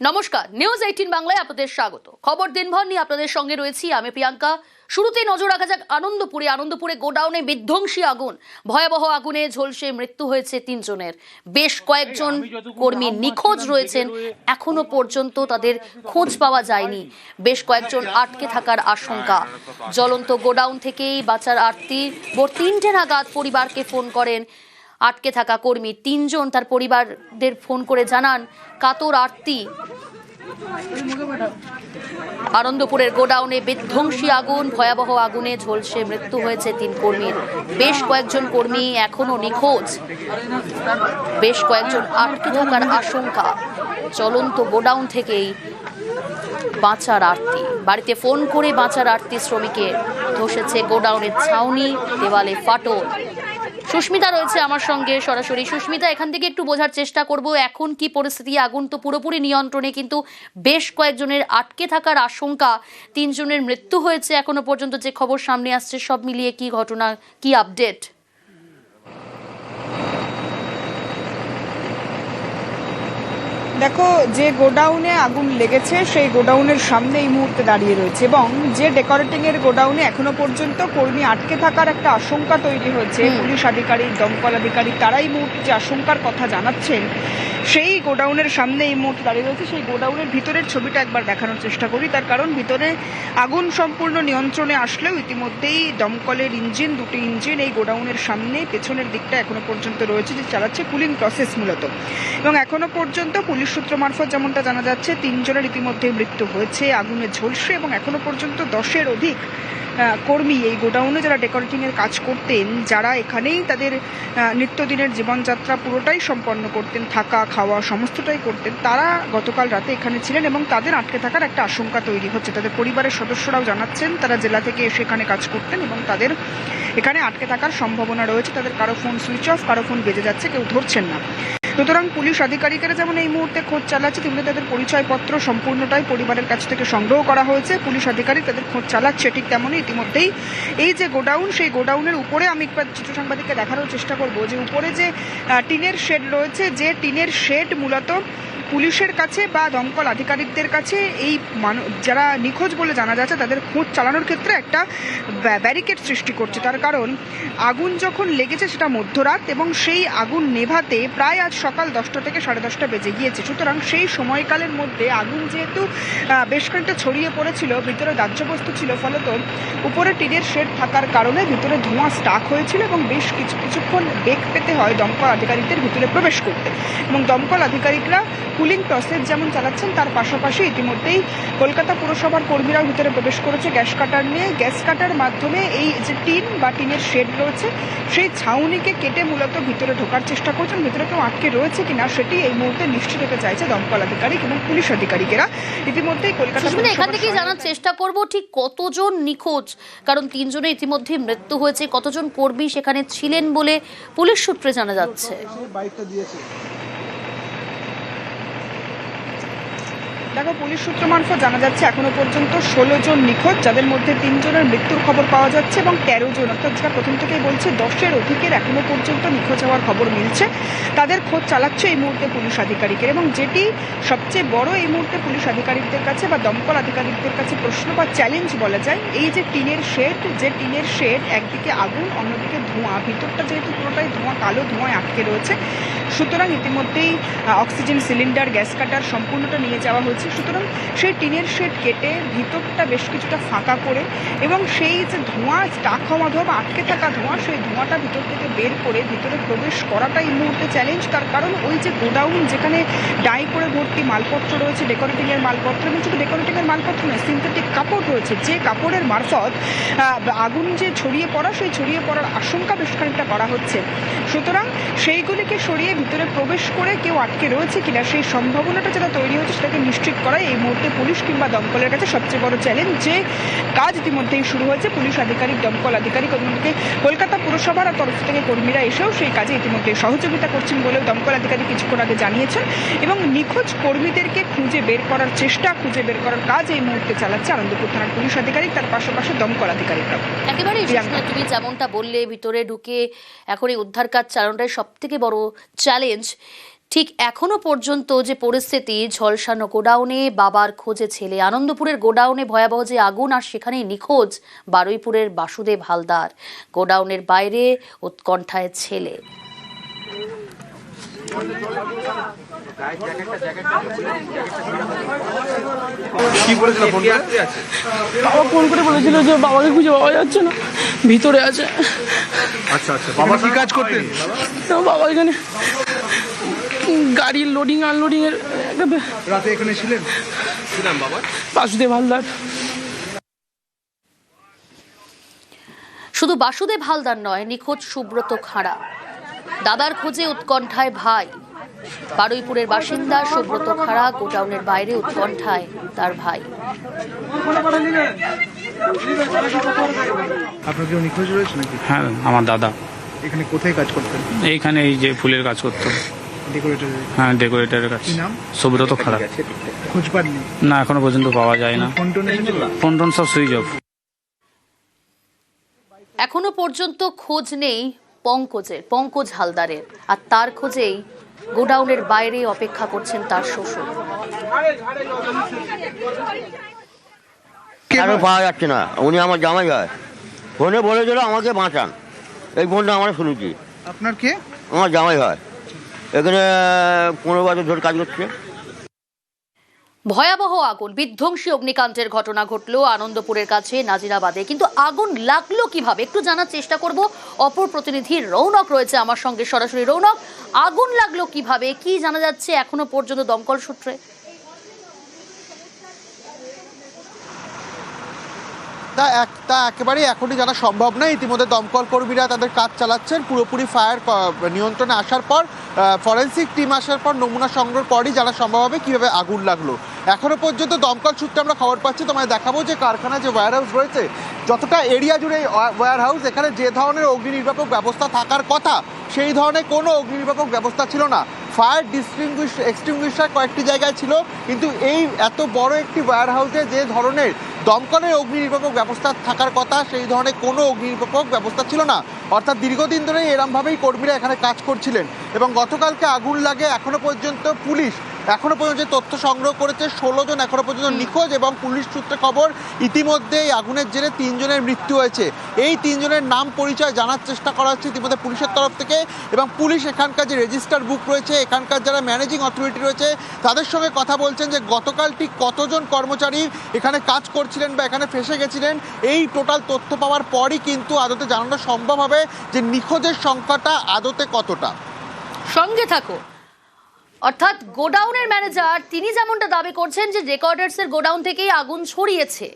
নমস্কার, নিউজ 18 বাংলায় আপনাদের স্বাগত। খবর দিনভর নিয়ে আপনাদের সঙ্গে রয়েছি আমি প্রিয়াঙ্কা। শুরুতেই নজর রাখা যাক আনন্দপুরে গোডাউনে বিধ্বংসী আগুন। ভয়াবহ আগুনে ঝলসে মৃত্যু হয়েছে 3 জনের। বেশ কয়েকজন কর্মী নিখোঁজ রয়েছেন, এখনো পর্যন্ত তাদের খোঁজ পাওয়া যায়নি। বেশ কয়েকজন আটকে থাকার আশঙ্কা। জ্বলন্ত গোডাউন থেকেই বাঁচার আরতি। ভোর 3টে নাগাদ পরিবারকে ফোন করেন আটকে থাকা কর্মী 3 জন। তার পরিবারদের ফোন করে জানান কাতর আরতি। আনন্দপুরের গোডাউনে বিধ্বংসী আগুন। ভয়াবহ আগুনে ঝলসে মৃত্যু হয়েছে 3 কর্মীর। বেশ কয়েকজন কর্মী এখনো নিখোঁজ। বেশ কয়েকজন আটকে থাকার আশঙ্কা। জ্বলন্ত গোডাউন থেকেই বাঁচার আরতি। বাড়িতে ফোন করে বাঁচার আরতি শ্রমিকের। ধসেছে গোডাউনের ছাউনি, দেওয়ালে ফাটল। সুস্মিতা রয়েছে আমার সঙ্গে সরাসরি। সুস্মিতা, এখান থেকে একটু বোঝার চেষ্টা করব এখন কি পরিস্থিতি। আগুন তো পুরোপুরি নিয়ন্ত্রণে, কিন্তু বেশ কয়েকজনের আটকে থাকার আশঙ্কা। 3 জনের মৃত্যু হয়েছে এখনো পর্যন্ত যে খবর সামনে আসছে, সব মিলিয়ে কি ঘটনা, কি আপডেট? দেখো, যে গোডাউনে আগুন লেগেছে সেই গোডাউনের সামনে এই মুহূর্তে দাঁড়িয়ে রয়েছে এবং যে ডেকোরেটিং এর গোডাউনে এখনো পর্যন্ত কর্মী আটকে থাকার একটা আশঙ্কা তৈরি হয়েছে। পুলিশ আধিকারিক, দমকল আধিকারিক তারা এই মুহূর্তে যে আশঙ্কার কথা জানাচ্ছেন, সেই গোডাউনের সামনে এই মুহূর্তে দাঁড়িয়ে রয়েছে। সেই গোডাউনের ভিতরের ছবিটা একবার দেখানোর চেষ্টা করি। তার কারণ ভিতরে আগুন সম্পূর্ণ নিয়ন্ত্রণে আসলেও ইতিমধ্যেই দমকলের ইঞ্জিন, 2টি ইঞ্জিন এই গোডাউনের সামনে পেছনের দিকটা এখনো পর্যন্ত রয়েছে, যে চালাচ্ছে কুলিং প্রসেস মূলত। এবং এখনো পর্যন্ত পুলিশ সূত্র মারফত যেমনটা জানা যাচ্ছে, 3 জনের ইতিমধ্যে মৃত্যু হয়েছে আগুনে ঝলসে এবং এখনো পর্যন্ত 10-এর অধিক কর্মী এই গোডাউনে যারা ডেকোরেটিং এর কাজ করতেন, যারা এখানেই তাদের নিত্যদিনের জীবনযাত্রা পুরোটাই সম্পন্ন করতেন, থাকা খাওয়া সমস্তটাই করতেন, তারা গতকাল রাতে এখানে ছিলেন এবং তাদের আটকে থাকার একটা আশঙ্কা তৈরি হচ্ছে। তাদের পরিবারের সদস্যরাও জানাচ্ছেন তারা জেলা থেকে এসে এখানে কাজ করতেন এবং তাদের এখানে আটকে থাকার সম্ভাবনা রয়েছে। তাদের কারো ফোন সুইচ অফ, কারো ফোন বেজে যাচ্ছে, কেউ ধরছেন না। সুতরাং পুলিশ আধিকারিকেরা যেমন এই মুহূর্তে খোঁজ চালাচ্ছে, তেমনি তাদের পরিচয়পত্র সম্পূর্ণটাই পরিবারের কাছ থেকে সংগ্রহ করা হয়েছে। পুলিশ আধিকারিক তাদের খোঁজ চালাচ্ছে। ঠিক তেমনই ইতিমধ্যেই এই যে গোডাউন, সেই গোডাউনের উপরে আমি একবার চিত্র সাংবাদিককে দেখানোর চেষ্টা করব যে উপরে যে টিনের শেড রয়েছে, যে টিনের শেড মূলত পুলিশের কাছে বা দমকল আধিকারিকদের কাছে এই যারা নিখোঁজ বলে জানা যাচ্ছে তাদের খোঁজ চালানোর ক্ষেত্রে একটা ব্যারিকেড সৃষ্টি করছে। তার কারণ আগুন যখন লেগেছে সেটা মধ্যরাত এবং সেই আগুন নেভাতে প্রায় আজ সকাল 10টা থেকে 10:30 বেজে গিয়েছে। সুতরাং সেই সময়কালের মধ্যে আগুন যেহেতু বেশ খানিকটা ছড়িয়ে পড়েছিল, ভিতরে দাহ্যবস্তু ছিল, ফলত উপরে টিনের শেড থাকার কারণে ভিতরে ধোঁয়া স্টাক হয়েছিল এবং বেশ কিছুক্ষণ বেগ পেতে হয় দমকল আধিকারিকদের ভিতরে প্রবেশ করতে। এবং দমকল আধিকারিকরা কুলিং প্রসেস যেমন চালাচ্ছেন, তার পাশাপাশি ইতিমধ্যেই কলকাতা পুরসভার কর্মীরাও ভিতরে প্রবেশ করেছে গ্যাস কাটার নিয়ে। গ্যাস কাটার মাধ্যমে এই যে টিন বা টিনের শেড রয়েছে সেই ছাউনিকে কেটে মূলত ভিতরে ঢোকার চেষ্টা করছেন। ভিতরে কেউ আটকে রয়েছে কিনা সেটি এই মুহূর্তে নিশ্চিত হতে চাইছে দমকল আধিকারিক এবং পুলিশ আধিকারিকেরা। ইতিমধ্যেই কলকাতা এখান থেকেই জানার চেষ্টা করব ঠিক কতজন নিখোঁজ, কারণ 3 জনের ইতিমধ্যে মৃত্যু হয়েছে। কতজন কর্মী সেখানে ছিলেন বলে পুলিশ সূত্রে জানা যাচ্ছে? দেখো, পুলিশ সূত্র মারফত জানা যাচ্ছে এখনো পর্যন্ত 16 জন নিখোঁজ, যাদের মধ্যে 3 জনের মৃত্যুর খবর পাওয়া যাচ্ছে এবং 13 জন, অর্থাৎ যারা প্রথম থেকেই বলছে 10-এর অধিকের এখনো পর্যন্ত নিখোঁজ হওয়ার খবর মিলছে। তাদের খোঁজ চালাচ্ছে এই মুহূর্তে পুলিশ আধিকারিকের। এবং যেটি সবচেয়ে বড় এই মুহূর্তে পুলিশ আধিকারিকদের কাছে বা দমকল আধিকারিকদের কাছে প্রশ্ন বা চ্যালেঞ্জ বলা যায়, এই যে টিনের শেড, একদিকে আগুন, অন্যদিকে ধোঁয়া, ভিতরটা যেহেতু পুরোটাই ধোঁয়া, কালো ধোঁয়ায় আটকে রয়েছে। সুতরাং ইতিমধ্যেই অক্সিজেন সিলিন্ডার, গ্যাস কাটার সম্পূর্ণটা নিয়ে যাওয়া হয়েছে। সুতরাং সেই টিনের শেড কেটে ভিতরটা বেশ কিছুটা ফাঁকা করে এবং সেই যে ধোঁয়া, স্টাক হওয়া ধোঁয়া বা আটকে থাকা ধোঁয়া, সেই ধোঁয়াটা ভিতর থেকে বের করে ভিতরে প্রবেশ করাটা এই মুহূর্তে চ্যালেঞ্জ। তার কারণ ওই যে গোডাউন, যেখানে ডাই করে ভর্তি মালপত্র রয়েছে, ডেকোরেটিং এর মালপত্র, এবং শুধু ডেকোরেটিং এর মালপত্র নয়, সিনথেটিক কাপড় রয়েছে, যে কাপড়ের মারফত আগুন যে ছড়িয়ে পড়া, সেই ছড়িয়ে পড়ার আশঙ্কা বেশ খানিকটা করা হচ্ছে। সুতরাং সেইগুলিকে সরিয়ে ভিতরে প্রবেশ করে কেউ আটকে রয়েছে কিনা সেই সম্ভাবনাটা যেটা তৈরি হচ্ছে সেটাকে নিশ্চিত করা এই মুহূর্তে পুলিশ কিংবা দমকলের কাছে সবচেয়ে বড় চ্যালেঞ্জ। যে কাজ ইতিমধ্যেই শুরু হয়েছে, পুলিশ আধিকারিক, দমকল আধিকারিক, অন্যদিকে কলকাতা পুরসভার তরফ থেকে কর্মীরা এসেও সেই কাজে ইতিমধ্যে সহযোগিতা করছেন বলেও দমকল আধিকারিক কিছুক্ষণ আগে জানিয়েছেন। এবং নিখোঁজ কর্মীদেরকে খুঁজে বের করার কাজ এই মুহূর্তে চালাচ্ছে আনন্দপুর থানার পুলিশ আধিকারিক, তার পাশাপাশি দমকল আধিকারিকরা। একেবারে তুমি যেমনটা বললে, ভিতরে ঢুকে এখন এই উদ্ধার কাজ চালানোটাই সব থেকে বড় চ্যালেঞ্জ। ঠিক এখনো পর্যন্ত যে পরিস্থিতি, ঝলসানো গোডাউনে বাবার খোঁজে ছেলে, আনন্দপুরের গোডাউনে ভয়াবহ যে আগুন আর সেখানেই নিখোঁজ বারুইপুরের বাসুদেব হালদার, গোডাউনের বাইরে উৎকণ্ঠায় ছেলে। কি বলেছিল ফোন বাবা ফোন করে বলেছিল যে বাবাকে খুঁজে পাওয়া যাচ্ছে না, ভিতরে আছে। আচ্ছা আচ্ছা, বাবা কি কাজ করতেন? তো বাবা এখানে গাড়ির লোডিং আনলোডিং এর একটা রাতে এখানে ছিলেন? ছিলাম বাবা। বাসুদেব হালদার। শুধু বাসুদেব হালদার নয়, নিখোঁজ সুব্রত খাঁড়া, দাদার খোঁজে উৎকণ্ঠায় ভাই। বারুইপুরের বাসিন্দা সুব্রত খাঁড়া, গোডাউনের বাইরে উৎকণ্ঠায় তার ভাই। আপনার কেউ নিখোঁজ রয়েছে নাকি? হ্যাঁ, আমার দাদা। এখানে কোথায় কাজ করতেন? এইখানে এই যে ফুলের কাজ করতো। ডেকোরেটর? হ্যাঁ, ডেকোরেটরের কাজ। কি নাম? সুব্রত খাড়া। খোঁজ পাননি? না, এখনো পর্যন্ত পাওয়া যায় না। ফোন টোন এসেছিল? ফোন টোন সব সুইচ অফ। এখনো পর্যন্ত খোঁজ নেই পঙ্কজ হালদারের, আর তার খোঁজেই গোডাউনের বাইরে অপেক্ষা করছেন তার শ্বশুর। আরো পাওয়া যাচ্ছে না, উনি আমার জামাই হয়। ফোনে বলেছিল আমাকে বাঁচান, এই ফোনটা আমরা শুনেছি। আপনার কে? আমার জামাই হয়, এখানে 15 বছর ধরে কাজ করছে। ভয়াবহ আগুন, বিধ্বংসী অগ্নিকাণ্ডের ঘটনা ঘটলো আনন্দপুরের কাছে নাজিরাবাদে। কিন্তু আগুন লাগলো কিভাবে একটু জানার চেষ্টা করব। অপর প্রতিনিধি রৌনক রয়েছে আমার সঙ্গে সরাসরি। রৌনক, আগুন লাগলো কিভাবে, কি জানা যাচ্ছে এখনো পর্যন্ত দমকল সূত্রে? তা একেবারেই এখনই জানা সম্ভব নয়। ইতিমধ্যে দমকল কর্মীরা তাদের কাজ চালাচ্ছেন। পুরোপুরি ফায়ার নিয়ন্ত্রণে আসার পর, ফরেন্সিক টিম আসার পর, নমুনা সংগ্রহের পরই জানা সম্ভব হবে কীভাবে আগুন লাগলো। এখনো পর্যন্ত দমকল সূত্রে আমরা খবর পাচ্ছি, তোমায় দেখাবো যে কারখানা যে ওয়্যার হাউস রয়েছে, যতটা এরিয়া জুড়ে ওয়্যার হাউস, এখানে যে ধরনের অগ্নি নির্বাপক ব্যবস্থা থাকার কথা সেই ধরনের কোনো অগ্নি নির্বাপক ব্যবস্থা ছিল না। ফায়ার এক্সটিংগুইশার কয়েকটি জায়গায় ছিল, কিন্তু এই এত বড় একটি ওয়্যার হাউসে যে ধরনের দমকলের অগ্নি নির্বাপক ব্যবস্থা থাকার কথা সেই ধরনের কোনো অগ্নি নির্বাপক ব্যবস্থা ছিল না। অর্থাৎ দীর্ঘদিন ধরে এরমভাবেই কর্মীরা এখানে কাজ করছিলেন এবং গতকালকে আগুন লাগে। এখনো পর্যন্ত পুলিশ যে তথ্য সংগ্রহ করেছে, 16 জন এখনো পর্যন্ত নিখোঁজ এবং পুলিশ সূত্রে খবর ইতিমধ্যে এই আগুনের জেরে 3 জনের মৃত্যু হয়েছে। এই 3 জনের নাম পরিচয় জানার চেষ্টা করা হচ্ছে ইতিমধ্যে পুলিশের তরফ থেকে, এবং পুলিশ এখানকার যে রেজিস্টার বুক রয়েছে, এখানকার যারা ম্যানেজিং অথরিটি রয়েছে তাদের সঙ্গে কথা বলছেন যে গতকাল ঠিক কতজন কর্মচারী এখানে কাজ করছিলেন বা এখানে ফেসে গেছিলেন। এই টোটাল তথ্য পাওয়ার পরই কিন্তু আদতে জানানো সম্ভব হবে যে নিখোঁজের সংখ্যাটা আদতে কতটা। সঙ্গে থাকো। অর্থাৎ গোডাউনের ম্যানেজার তিনি যেমনটা দাবি করছেন যে রেকর্ডার্সের গোডাউন থেকেই আগুন ছড়িয়েছে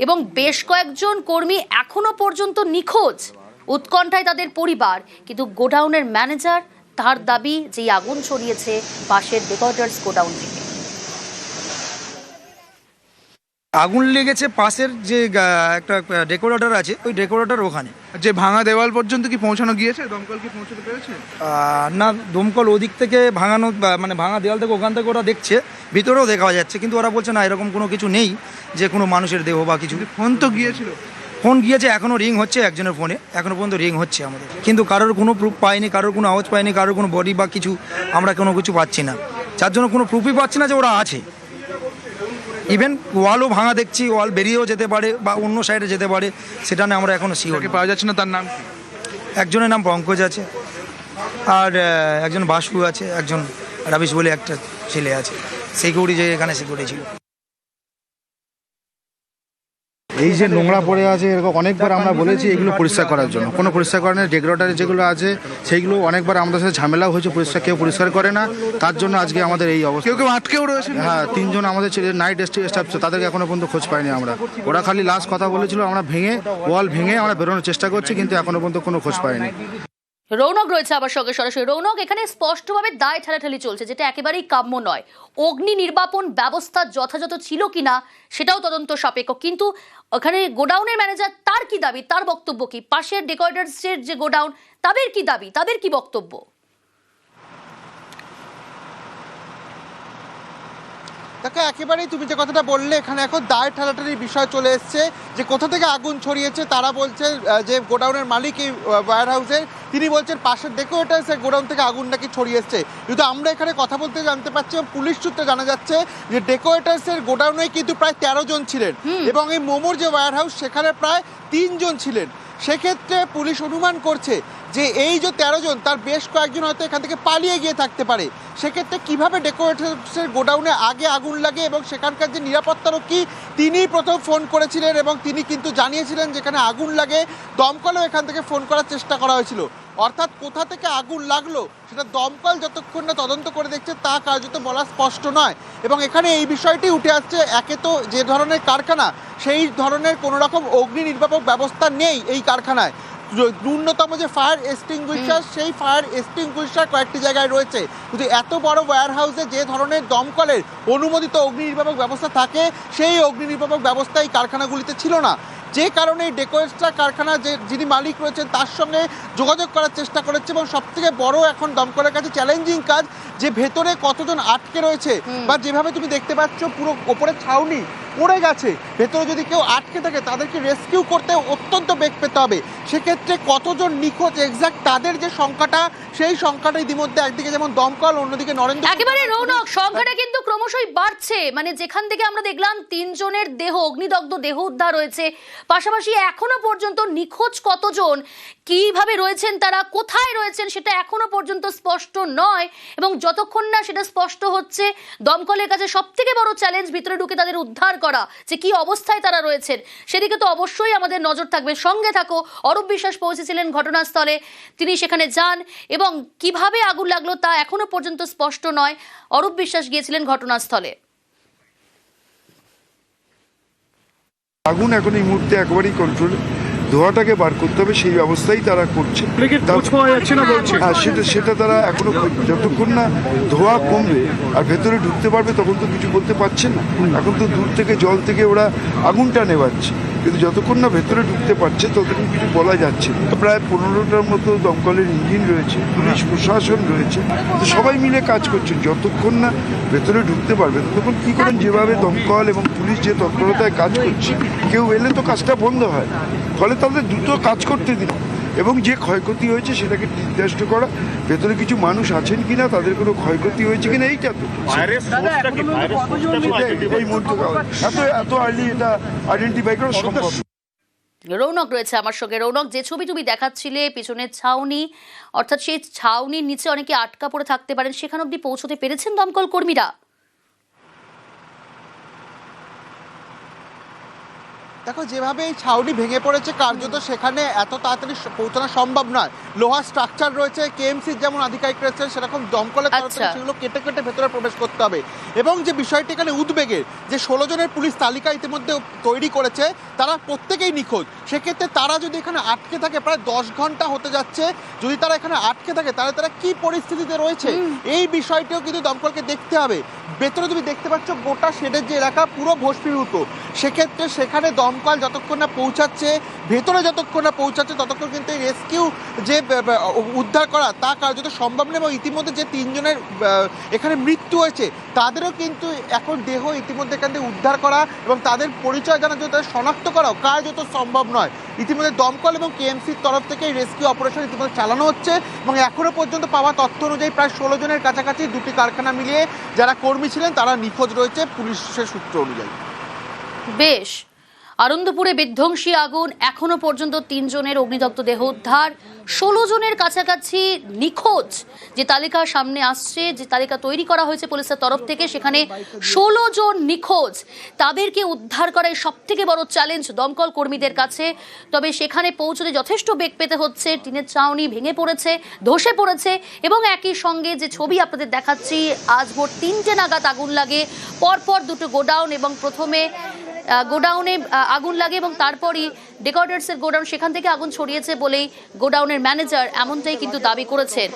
এবং বেশ কয়েকজন কর্মী এখনো পর্যন্ত নিখোঁজ, উৎকণ্ঠায় তাদের পরিবার। কিন্তু গোডাউনের ম্যানেজার তার দাবি যে আগুন ছড়িয়েছে পাশের রেকর্ডার্স গোডাউন থেকে। আগুন লেগেছে পাশের যে একটা ডেকোরেটর আছে, ওই ডেকোরেটর ওখানে। যে ভাঙা দেওয়াল পর্যন্ত কি পৌঁছানো গিয়েছে? দমকল কি পৌঁছাতে পেরেছে? না, দমকল ওদিক থেকে ভাঙানো মানে ভাঙা দেওয়াল থেকে ওখান থেকে ওরা দেখছে, ভিতরেও দেখা যাচ্ছে, কিন্তু ওরা বলছে না এরকম কোনো কিছু নেই যে কোনো মানুষের দেহ বা কিছু। ফোন তো গিয়েছিল? ফোন গিয়েছে, এখনও রিং হচ্ছে একজনের ফোনে, এখনও পর্যন্ত রিং হচ্ছে আমাদের, কিন্তু কারোর কোনো প্রুফ পাইনি, কারোর কোনো আওয়াজ পাইনি, কারোর কোনো বডি বা কিছু আমরা কোনো কিছু পাচ্ছি না, যার জন্য কোনো প্রুফই পাচ্ছি না যে ওরা আছে। ইভেন ওয়ালও ভাঙা দেখছি, ওয়াল বেরিয়েও যেতে পারে বা অন্য সাইডে যেতে পারে, সেটা নিয়ে আমরা এখনও শিওর পাওয়া যাচ্ছে না। তার নাম কি? একজনের নাম পঙ্কজ আছে, আর একজন বাসু আছে, একজন রাবিশ বলে একটা ছেলে আছে, সিকিউরিটি যে এখানে সিকিউরিটি ছিল। এই যে নোংরা পড়ে আছে, এরকম অনেকবার আমরা বলেছি এগুলো পরিষ্কার করার জন্য, কোনো পরিষ্কার করে না। ডেকোরেটর যেগুলো আছে সেইগুলো অনেকবার আমাদের সাথে ঝামেলাও হয়েছে, কেউ পরিষ্কার করে না, তার জন্য আজকে আমাদের এই অবস্থা। কেউ আটকেও রয়েছে? হ্যাঁ, 3 জন আমাদের নাইট স্টাফ, তাদেরকে এখনো পর্যন্ত খোঁজ পাইনি আমরা। ওরা খালি লাস্ট কথা বলেছিল, আমরা ওয়াল ভেঙে আমরা বেরোনোর চেষ্টা করছি, কিন্তু এখনো পর্যন্ত কোনো খোঁজ পাইনি। রৌনক রয়েছে আবার সঙ্গে সরাসরি। রৌনক, এখানে স্পষ্টভাবে দায় ঠেলাঠেলি চলছে, যেটা একেবারেই কাম্য নয়। অগ্নি নির্বাপন ব্যবস্থা যথাযথ ছিল কিনা সেটাও তদন্ত সাপেক্ষ, কিন্তু ওখানে গোডাউনের ম্যানেজার তার কি দাবি, তার বক্তব্য কি? পাশের ডেকোরেটরসের যে গোডাউন, তাদের কি দাবি, তাদের কি বক্তব্য? দেখো একেবারেই তুমি যে কথাটা বললে, এখানে এখন দায় ঠেলাঠালির বিষয় চলে এসছে যে কোথা থেকে আগুন ছড়িয়েছে। তারা বলছে যে গোডাউনের মালিক এই ওয়্যার হাউসের, তিনি বলছেন পাশের ডেকোরেটার্সের গোডাউন থেকে আগুন নাকি ছড়িয়ে এসছে। কিন্তু আমরা এখানে কথা বলতে জানতে পারছি এবং পুলিশ সূত্রে জানা যাচ্ছে যে ডেকোরেটার্সের গোডাউনে কিন্তু প্রায় 13 জন ছিলেন এবং এই মোমোর যে ওয়্যার হাউস সেখানে প্রায় 3 জন ছিলেন। সেক্ষেত্রে পুলিশ অনুমান করছে যে এই যে 13 জন তার বেশ কয়েকজন হয়তো এখান থেকে পালিয়ে গিয়ে থাকতে পারে। সেক্ষেত্রে কিভাবে ডেকোরেটার্সের গোডাউনে আগে আগুন লাগে এবং সেখানকার যে নিরাপত্তারক্ষী তিনি প্রথম ফোন করেছিলেন এবং তিনি কিন্তু জানিয়েছিলেন যেখানে আগুন লাগে দমকলও এখান থেকে ফোন করার চেষ্টা করা হয়েছিল। অর্থাৎ কোথা থেকে আগুন লাগলো সেটা দমকল যতক্ষণ না তদন্ত করে দেখছে তা কার্যত বলা স্পষ্ট নয়। এবং এখানে এই বিষয়টি উঠে আসছে, একে তো যে ধরনের কারখানা সেই ধরনের কোনো রকম অগ্নি নির্বাপক ব্যবস্থা নেই এই কারখানায়। ন্যূনতম যে ফায়ার এক্সটিংগুইশার সেই ফায়ার এক্সটিংগুইশার কয়েকটি জায়গায় রয়েছে, কিন্তু এত বড় ওয়্যার হাউসে যে ধরনের দমকলের অনুমোদিত অগ্নি নির্বাপক ব্যবস্থা থাকে সেই অগ্নি নির্বাপক ব্যবস্থা এই কারখানাগুলিতে ছিল না। যে কারণে ডেকোরেটার কারখানা যিনি মালিক রয়েছেন তার সঙ্গে যোগাযোগ করার চেষ্টা করেছে এবং সবথেকে বড় এখন দমকলের কাছে চ্যালেঞ্জিং কাজ যে ভেতরে কতজন আটকে রয়েছে বা যেভাবে তুমি দেখতে পাচ্ছ পুরো ওপরে ছাউনি পড়ে গেছে, ভেতরে যদি কেউ আটকে থাকে তাদেরকে রেস্কিউ করতে অত্যন্ত বেগ পেতে হবে। সেক্ষেত্রে কতজন নিখোঁজ এক্সাক্ট তাদের যে সংখ্যাটা সেই সংখ্যাটা ইতিমধ্যে একদিকে যেমন দমকল অন্যদিকে নরেন্দ্র একেবারে রৌনক সংখ্যাটা কিন্তু ক্রমশই বাড়ছে। মানে যেখান থেকে আমরা দেখলাম 3 জনের দেহ অগ্নিদগ্ধ দেহ উদ্ধার হয়েছে, পাশাপাশি এখনো পর্যন্ত নিখোঁজ কতজন, কিভাবে রয়েছেন তারা, কোথায় রয়েছেন সেটা এখনো পর্যন্ত স্পষ্ট নয়। এবং যতক্ষণ না সেটা স্পষ্ট হচ্ছে, দমকলের কাছে সবথেকে বড় চ্যালেঞ্জ ভিতরে ঢুকে তাদের উদ্ধার করা, যে কি অবস্থায় তারা রয়েছেন সেদিকে তো অবশ্যই আমাদের নজর থাকবে। সঙ্গে থাকো, অরূপ বিশ্বাস পৌঁছেছিলেন ঘটনাস্থলে, তিনি সেখানে যান এবং কিভাবে আগুন লাগলো তা এখনো পর্যন্ত স্পষ্ট নয়। অরূপ বিশ্বাস গিয়েছিলেন ঘটনাস্থলে। আগুন এখন এই মুহূর্তে একেবারেই কন্ট্রোলে, ধোঁয়াটাকে বার করতে হবে সেই ব্যবস্থাই তারা করছে। হ্যাঁ, সেটা তারা এখনো যতক্ষণ না ধোঁয়া কমবে আর ভেতরে ঢুকতে পারবে তখন তো কিছু করতে পারছে না। এখন তো দূর থেকে জল থেকে ওরা আগুনটা নেভাচ্ছে, কিন্তু যতক্ষণ না ভেতরে ঢুকতে পারছে ততক্ষণ কিছু বলা যাচ্ছে না। প্রায় 15টার মতো দমকলের ইঞ্জিন রয়েছে, পুলিশ প্রশাসন রয়েছে, তো সবাই মিলে কাজ করছেন। যতক্ষণ না ভেতরে ঢুকতে পারবে ততক্ষণ কী করেন, যেভাবে দমকল এবং পুলিশ যে তৎপরতায় কাজ করছে, কেউ এলে তো কাজটা বন্ধ হয়, ফলে তাদের দ্রুত কাজ করতে দিন এবং যে ক্ষয়ক্ষতি হয়েছে সেটাকে নির্দিষ্ট করা, ভেতরে কিছু মানুষ আছেন কিনা, তাদের কোনো ক্ষয়ক্ষতি হয়েছে কিনা, এইটা তো এই মুহূর্তে এত আর্লি এটা আইডেন্টিফাই করা সম্ভব। রৌনক রয়েছে আমার সঙ্গে। রৌনক, যে ছবি তুমি দেখাচ্ছিলে পিছনের ছাউনি, অর্থাৎ সেই ছাউনির নিচে অনেকে আটকা পড়ে থাকতে পারেন, সেখানে অব্দি পৌঁছতে পেরেছেন দমকল কর্মীরা? দেখো যেভাবে এই ছাউনি ভেঙে পড়েছে কার্যত সেখানে এত তাড়াতাড়ি পৌঁছানো সম্ভব নয়। লোহার স্ট্রাকচার রয়েছে, কেএমসির যেমন আধিকারিক রয়েছে সেরকম দমকলের তরফ থেকে সেগুলো কেটে কেটে ভেতরে প্রবেশ করতে হবে। এবং যে বিষয়টি এখানে উদ্বেগের, যে 16 জনের পুলিশ তালিকা ইতিমধ্যে তৈরি করেছে, তারা প্রত্যেকেই নিখোঁজ। সেক্ষেত্রে তারা যদি এখানে আটকে থাকে, প্রায় 10 ঘন্টা হতে যাচ্ছে, যদি তারা এখানে আটকে থাকে তাহলে তারা কি পরিস্থিতিতে রয়েছে এই বিষয়টিও কিন্তু দমকলকে দেখতে হবে। ভেতরে তুমি দেখতে পাচ্ছ গোটা শেডের যে এলাকা পুরো ভস্মীভূত, সেক্ষেত্রে সেখানে দমকল যতক্ষণ না পৌঁছাচ্ছে, ভেতরে যতক্ষণ না পৌঁছাচ্ছে ততক্ষণ কিন্তু এই রেস্কিউ যে উদ্ধার করা তা কার্যত সম্ভব নয়। এবং ইতিমধ্যে যে 3 জনের এখানে মৃত্যু হয়েছে তাদেরও কিন্তু এখন দেহ ইতিমধ্যে এখান থেকে উদ্ধার করা এবং তাদের পরিচয় জানার জন্য তাদের শনাক্ত করাও কার্যত সম্ভব নয়। ইতিমধ্যে দমকল এবং কেএমসির তরফ থেকে রেস্কিউ অপারেশন ইতিমধ্যে চালানো হচ্ছে এবং এখনও পর্যন্ত পাওয়া তথ্য অনুযায়ী প্রায় 16 জনের কাছাকাছি দুটি কারখানা মিলিয়ে যারা কর্মী ছিলেন তারা নিখোঁজ রয়েছে পুলিশের সূত্র অনুযায়ী। বেশ, আনন্দপুরে বিধ্বংসী আগুন, এখনো পর্যন্ত 3 জনের অগ্নিদগ্ধ দেহ উদ্ধার, 16 জনের কাছাকাছি নিখোঁজ যে তালিকা সামনে আসছে, যে তালিকা তৈরি করা হয়েছে পুলিশের তরফ থেকে, সেখানে 16 জন নিখোঁজ, তাদেরকে উদ্ধার করাই সব থেকে বড় চ্যালেঞ্জ দমকল কর্মীদের কাছে। তবে সেখানে পৌঁছতে যথেষ্ট বেগ পেতে হচ্ছে। টিনের ছাউনি ভেঙে পড়েছে, ধসে পড়েছে এবং একই সঙ্গে যে ছবি আপনাদের দেখাচ্ছি, আজ ভোর 3টে নাগাদ আগুন লাগে, পরপর দুটো গোডাউন এবং প্রথমে গোডাউনে আগুন লাগে এবং তারপরই ডেকোরেটার্সের গোডাউন, সেখান থেকে আগুন ছড়িয়েছে বলেই গোডাউনের ম্যানেজার এমনটাই কিন্তু দাবি করেছেন।